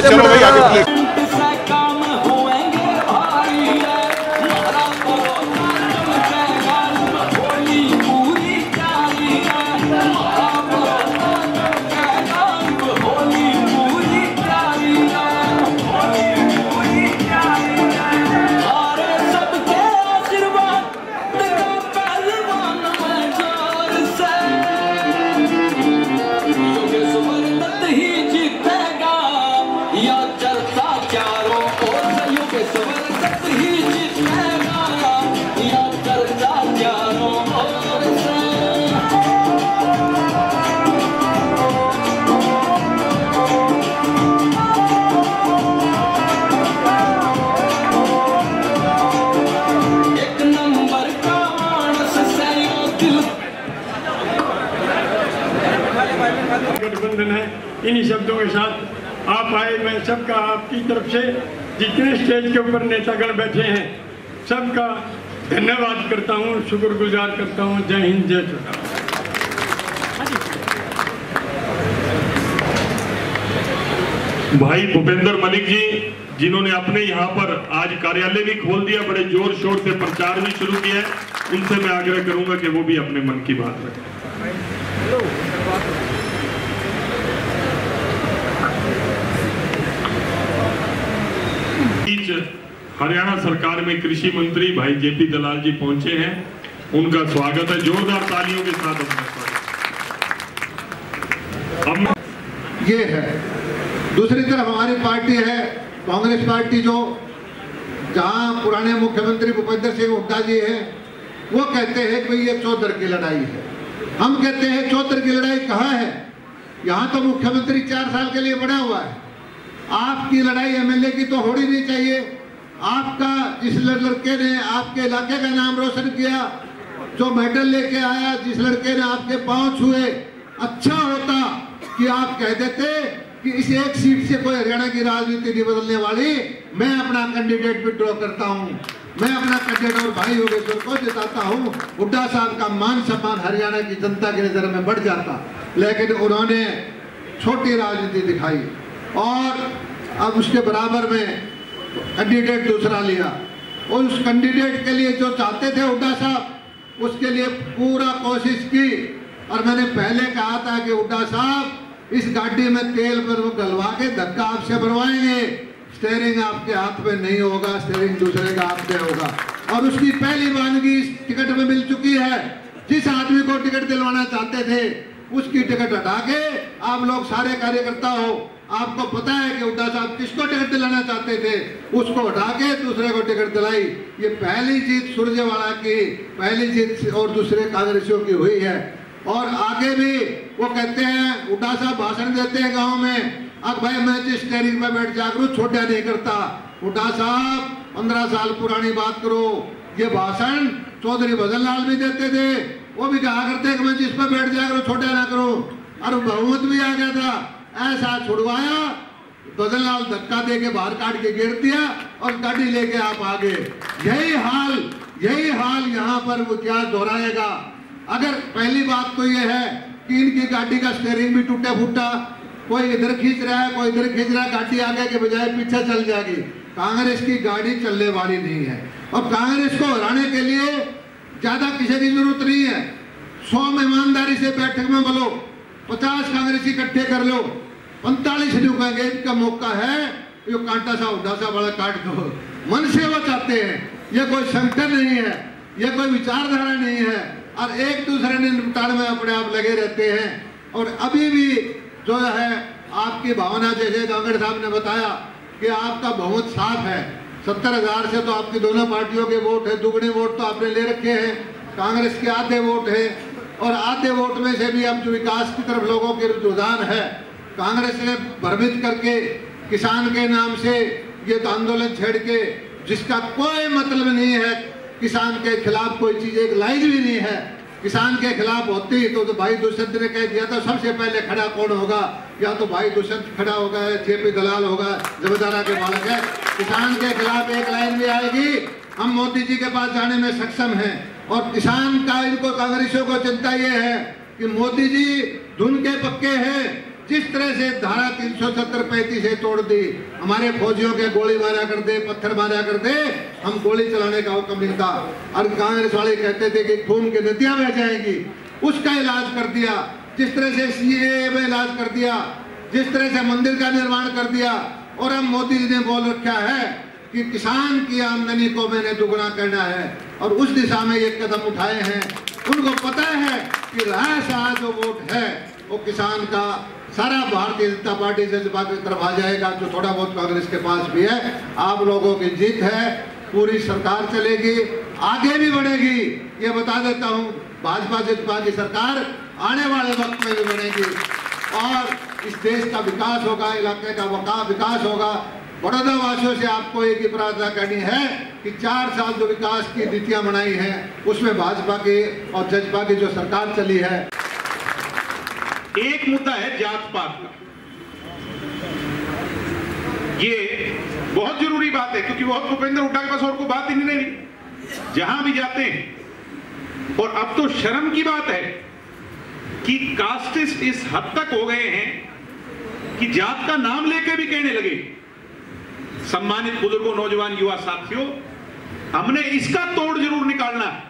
चलो भाई आगे। गठबंधन है। इन्हीं शब्दों के साथ आप आए, मैं सबका आपकी तरफ से जितने स्टेज के ऊपर नेतागण बैठे हैं सबका धन्यवाद करता हूँ, शुक्रगुजार करता हूँ। जय हिंद, जय छोटा। भाई भूपेंद्र मलिक जी, जिन्होंने अपने यहाँ पर आज कार्यालय भी खोल दिया, बड़े जोर शोर से प्रचार भी शुरू किया है, उनसे मैं आग्रह करूंगा कि वो भी अपने मन की बात रखें। हरियाणा सरकार में कृषि मंत्री भाई जेपी दलाल जी पहुंचे हैं, उनका स्वागत है जोरदार तालियों के साथ। ये है दूसरी तरफ हमारी पार्टी है कांग्रेस पार्टी, जो जहां पुराने मुख्यमंत्री भूपेंद्र सिंह हुड्डा जी हैं, वो कहते हैं कि ये चौधर की लड़ाई है। हम कहते हैं चौधर की लड़ाई कहाँ है? यहाँ तो मुख्यमंत्री 4 साल के लिए बना हुआ है। आपकी लड़ाई एमएलए की तो होनी नहीं चाहिए। आपका जिस लड़के ने आपके इलाके का नाम रोशन किया, जो मेडल लेके आया, जिस लड़के ने आपके पांव छुए, अच्छा होता कि आप कह देते कि इस एक सीट से कोई हरियाणा की राजनीति नहीं बदलने वाली, मैं अपना कैंडिडेट विड्रॉ करता हूं, मैं अपना कैंडिडेट और भाई योगेश्वर को जिताता हूं। हुड्डा साहब का मान सम्मान हरियाणा की जनता की नजर में बढ़ जाता, लेकिन उन्होंने छोटी राजनीति दिखाई और अब उसके बराबर में कैंडिडेट दूसरा लिया। और उस कैंडिडेट के लिए जो चाहते थे हुड्डा साहब, उसके लिए पूरा कोशिश की। और मैंने पहले कहा था कि हुड्डा साहब इस गाड़ी में तेल पर डलवा के धक्का आपसे भरवाएंगे, स्टीयरिंग आपके हाथ में नहीं होगा, स्टीयरिंग दूसरे का हाथ में होगा। और उसकी पहली वानगी इस टिकट में मिल चुकी है। जिस आदमी को टिकट दिलवाना चाहते थे उसकी टिकट हटा के आप लोग सारे कार्यकर्ता हो, आपको पता है कि हुड्डा साहब किसको टिकट दिलाना चाहते थे, उसको हटा के दूसरे को टिकट दिलाई। ये पहली जीत सुरजेवाला की, पहली जीत और दूसरे कांग्रेसियों की हुई है। और आगे भी वो कहते हैं, हुड्डा साहब भाषण देते हैं गांव में, अब भाई मैं जिस स्टीयरिंग पे बैठ जागरूक छोटा नहीं करता। हुड्डा साहब 15 साल पुरानी बात करो, ये भाषण चौधरी भजन लाल भी देते थे, वो भी कहा करते कि मैं जिस पर बैठ जाकर छोटा ना करो। और बहुमत भी आ गया था, ऐसा छुड़वाया, भजन लाल धक्का दे के बाहर काट के गिर दिया और गाड़ी लेके आप आगे। यही हाल यहाँ पर वो क्या दोहराएगा। अगर पहली बात तो ये है कि इनकी गाड़ी का स्टीयरिंग भी टूटा फूटा, कोई इधर खींच रहा है, कोई इधर खींच रहा है, गाड़ी आगे के बजाय पीछे चल जाएगी। कांग्रेस की गाड़ी चलने वाली नहीं है। और कांग्रेस को हराने के लिए ज्यादा किसी की जरूरत नहीं है। 100 में ईमानदारी से बैठक में बोलो, 50 कांग्रेसी इकट्ठे कर लो, 45 रुपए इनका मौका है, ये कांटा सा हुड्डा सा बड़ा काट दो। मन से वो चाहते हैं, ये कोई संगठन नहीं है, ये कोई विचारधारा नहीं है, और एक दूसरे ने निपटान में अपने आप लगे रहते हैं। और अभी भी जो है आपकी भावना, जैसे कांग्रेस साहब ने बताया कि आपका बहुत साफ है, 70,000 से तो आपकी दोनों पार्टियों के वोट है, दुगने वोट तो आपने ले रखे हैं, कांग्रेस के आधे वोट है, और आधे वोट में से भी अब जो विकास की तरफ लोगों के रुझान है, कांग्रेस ने भ्रमित करके किसान के नाम से ये आंदोलन छेड़ के, जिसका कोई मतलब नहीं है, किसान के खिलाफ कोई चीज एक लाइन भी नहीं है। किसान के खिलाफ होती तो भाई दुष्यंत ने कह दिया था सबसे पहले खड़ा कौन होगा, या तो भाई दुष्यंत खड़ा होगा, जेपी दलाल होगा, जमींदारा के मालिक है। किसान के खिलाफ एक लाइन भी आएगी, हम मोदी जी के पास जाने में सक्षम हैं। और किसान का, इनको कांग्रेसियों को चिंता ये है कि मोदी जी धुन के पक्के हैं। जिस तरह से धारा 370-35 से तोड़ दी, हमारे फौजियों के गोली मारा कर दे, पत्थर मारा कर दे, हम गोली चलाने का हुक्म नहीं था। और कांग्रेस वाले कहते थे कि खून की नदियां बह जाएंगी, उसका इलाज कर दिया। जिस तरह से सीएए में इलाज कर दिया, जिस तरह से मंदिर का निर्माण कर दिया। और अब मोदी जी ने बोल रखा है कि किसान की आमदनी को मैंने दुगना करना है, और उस दिशा में ये कदम उठाए हैं। उनको पता है कि राय शाह जो वोट है वो किसान का सारा भारतीय जनता पार्टी जज्बा की तरफ आ जाएगा, जो थोड़ा बहुत कांग्रेस के पास भी है। आप लोगों की जीत है, पूरी सरकार चलेगी, आगे भी बढ़ेगी। ये बता देता हूँ, भाजपा जज्बा की सरकार आने वाले वक्त में भी बढ़ेगी और इस देश का विकास होगा, इलाके का विकास होगा। बड़ौदा वासियों से आपको एक ही प्रार्थना करनी है कि 4 साल जो विकास की नीतियां बनाई हैं उसमें भाजपा की और जज्बा की जो सरकार चली है। एक मुद्दा है जात पात का, ये बहुत जरूरी बात है, क्योंकि बहुत भूपेंद्र हुड्डा के पास और कोई बात ही नहीं रही जहां भी जाते हैं। और अब तो शर्म की बात है कि कास्टिस्ट इस हद तक हो गए हैं कि जात का नाम लेकर भी कहने लगे। सम्मानित बुजुर्गों, नौजवान, युवा साथियों, हमने इसका तोड़ जरूर निकालना है।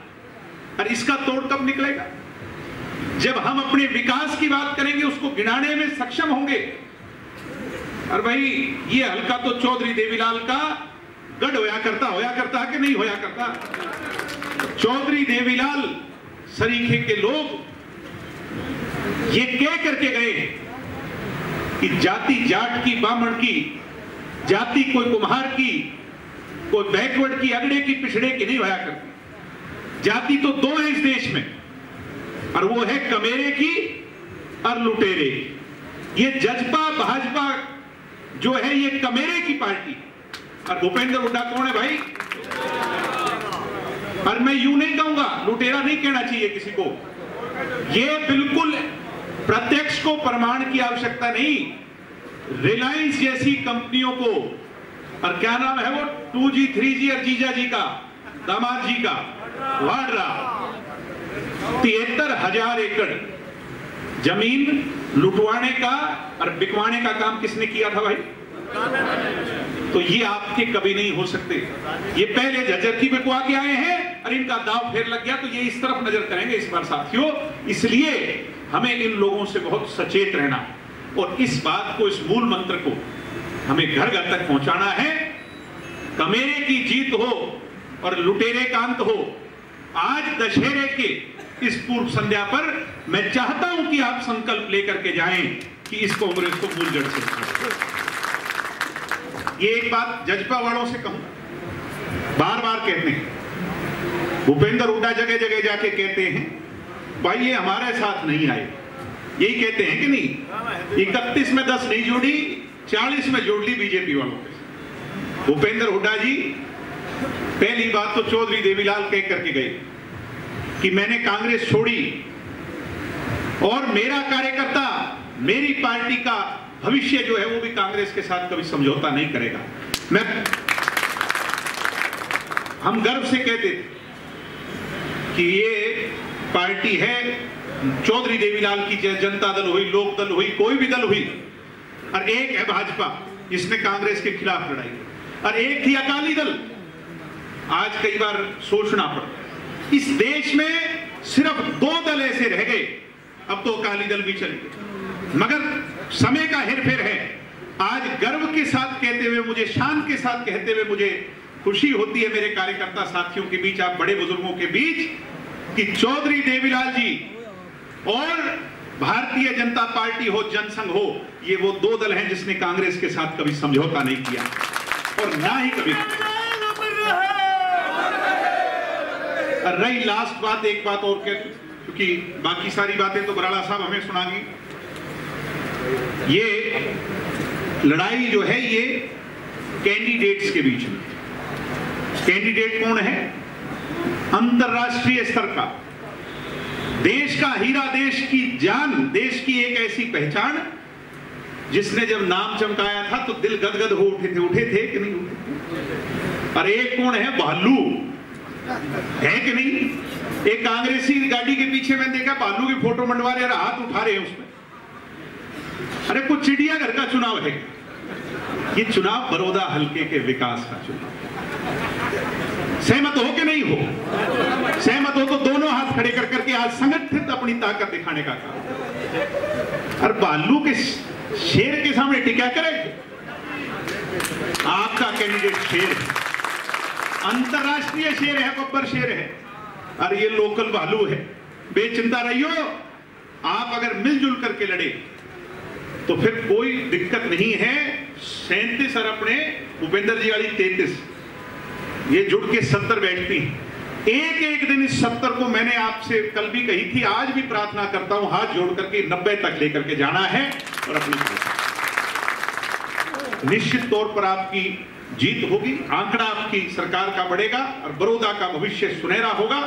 और इसका तोड़ कब निकलेगा? जब हम अपने विकास की बात करेंगे, उसको गिनाने में सक्षम होंगे। और भाई ये हल्का तो चौधरी देवीलाल का गढ़ होया करता कि नहीं होया करता। चौधरी देवीलाल सरीखे के लोग ये कह करके गए कि जाति जाट की, बामण की, जाति कोई कुम्हार की, कोई बैकवर्ड की, अगड़े की, पिछड़े की नहीं होया करती। जाति तो 2 है इस देश में, और वो है कमेरे की और लुटेरे की। ये जज्बा भाजपा जो है ये कमेरे की पार्टी, और भूपेंद्र हुड्डा कौन है भाई? और मैं यूं नहीं कहूंगा, लुटेरा नहीं कहना चाहिए किसी को। ये बिल्कुल प्रत्यक्ष को प्रमाण की आवश्यकता नहीं। रिलायंस जैसी कंपनियों को, और क्या नाम है वो 2G 3G और जीजा जी का, दामाद जी का, वाड्रा, 73,000 एकड़ जमीन लुटवाने का और बिकवाने का काम किसने किया था भाई? तो ये आपके कभी नहीं हो सकते। ये पहले झज्जर बिकवा के आए हैं और इनका दाव फेर लग गया, तो ये इस तरफ नजर करेंगे इस बार साथियों। इसलिए हमें इन लोगों से बहुत सचेत रहना है और इस बात को, इस मूल मंत्र को हमें घर घर तक पहुंचाना है। कमेरे की जीत हो और लुटेरे का अंत हो। आज दशहरे के इस पूर्व संध्या पर मैं चाहता हूं कि आप संकल्प लेकर के जाएं कि इस कांग्रेस को मूल जड़ से। ये एक बात जज्बा वालों से कहूं, बार बार कहते हैं, भूपेंद्र हुड्डा जगह जगह जाके कहते हैं भाई ये हमारे साथ नहीं आए, यही कहते हैं कि नहीं? 31 में 10 नहीं जोड़ी, 40 में जोड़ ली बीजेपी वालों के। भूपेंद्र हुड्डा जी पहली बात तो चौधरी देवीलाल कह करके गए कि मैंने कांग्रेस छोड़ी और मेरा कार्यकर्ता, मेरी पार्टी का भविष्य जो है वो भी कांग्रेस के साथ कभी समझौता नहीं करेगा। हम गर्व से कहते थे कि ये पार्टी है चौधरी देवीलाल की, जनता दल हुई, लोक दल हुई, कोई भी दल हुई, और एक है भाजपा जिसने कांग्रेस के खिलाफ लड़ाई, और एक थी अकाली दल। आज कई बार सोचना पड़ता, इस देश में सिर्फ 2 दल ऐसे रह गए, अब तो अकाली दल भी चली गई, मगर समय का हेरफेर है। आज गर्व के साथ कहते हुए, मुझे शान के साथ कहते हुए मुझे खुशी होती है मेरे कार्यकर्ता साथियों के बीच, आप बड़े बुजुर्गों के बीच, कि चौधरी देवीलाल जी और भारतीय जनता पार्टी हो, जनसंघ हो, ये वो 2 दल हैं जिसने कांग्रेस के साथ कभी समझौता नहीं किया और ना ही कभी। रही लास्ट बात, एक बात और कह, क्योंकि बाकी सारी बातें तो बराला साहब हमें सुनाएंगे। ये लड़ाई जो है ये कैंडिडेट्स के बीच में। कैंडिडेट कौन है? अंतरराष्ट्रीय स्तर का, देश का हीरा, देश की जान, देश की एक ऐसी पहचान जिसने जब नाम चमकाया था तो दिल गदगद हो उठे थे कि नहीं उठे थे? और एक कौन है? भालू है कि नहीं? एक कांग्रेसी गाड़ी के पीछे मैंने देखा भालू की फोटो मंडवा रहे, हाथ उठा रहे हैं उसमें। अरे कुछ चिड़ियाघर का चुनाव है ये? चुनाव बड़ौदा हल्के के विकास का चुनाव। सहमत हो कि नहीं हो? सहमत हो तो दोनों हाथ खड़े कर करके आज संगठित अपनी ताकत दिखाने का काम। और भालू के शेर के सामने टिका करेंगे? आपका कैंडिडेट शेर है, अंतरराष्ट्रीय शेर है, बब्बर शेर है, और ये लोकल भालू है। बेचिंता रहियो, आप अगर मिलजुल करके लड़े तो फिर कोई दिक्कत नहीं है। 37 और अपने भूपेंद्र जी वाली 33, ये जुड़ के 70 बैठती हैं। एक एक दिन इस 70 को मैंने आपसे कल भी कही थी, आज भी प्रार्थना करता हूं, हाथ जोड़ करके 90 तक लेकर के जाना है और अपनी निश्चित तौर पर आपकी जीत होगी। आंकड़ा आपकी सरकार का बढ़ेगा और बड़ौदा का भविष्य सुनहरा होगा।